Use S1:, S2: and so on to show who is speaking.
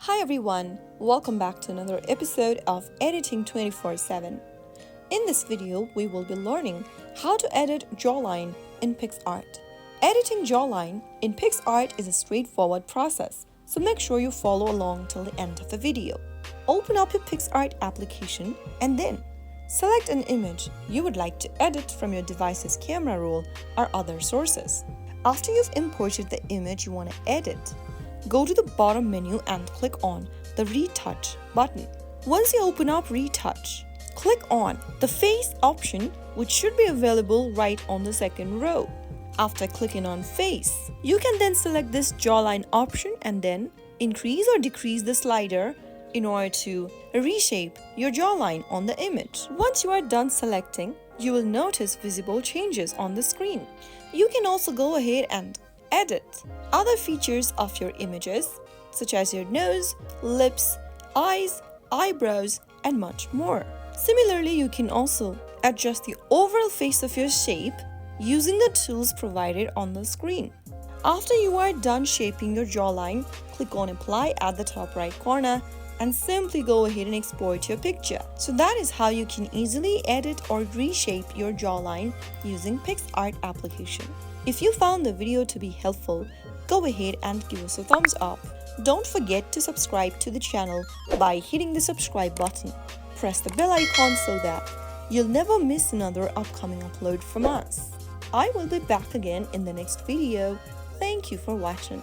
S1: Hi everyone, welcome back to another episode of Editing 24/7. In this video, we will be learning how to edit Jawline in PicsArt. Editing Jawline in PicsArt is a straightforward process, so make sure you follow along till the end of the video. Open up your PicsArt application and then select an image you would like to edit from your device's camera roll or other sources. After you've imported the image you want to edit, go to the bottom menu and click on the Retouch button. Once you open up Retouch, click on the Face option, which should be available right on the second row. After clicking on Face, you can then select this Jawline option and then increase or decrease the slider in order to reshape your jawline on the image. Once you are done selecting, you will notice visible changes on the screen. You can also go ahead and edit other features of your images, such as your nose, lips, eyes, eyebrows, and much more. Similarly, you can also adjust the overall face of your shape using the tools provided on the screen. After you are done shaping your jawline, click on Apply at the top right corner and simply go ahead and export your picture. So that is how you can easily edit or reshape your jawline using PicsArt application. If you found the video to be helpful, go ahead and give us a thumbs up. Don't forget to subscribe to the channel by hitting the subscribe button. Press the bell icon so that you'll never miss another upcoming upload from us. I will be back again in the next video. Thank you for watching.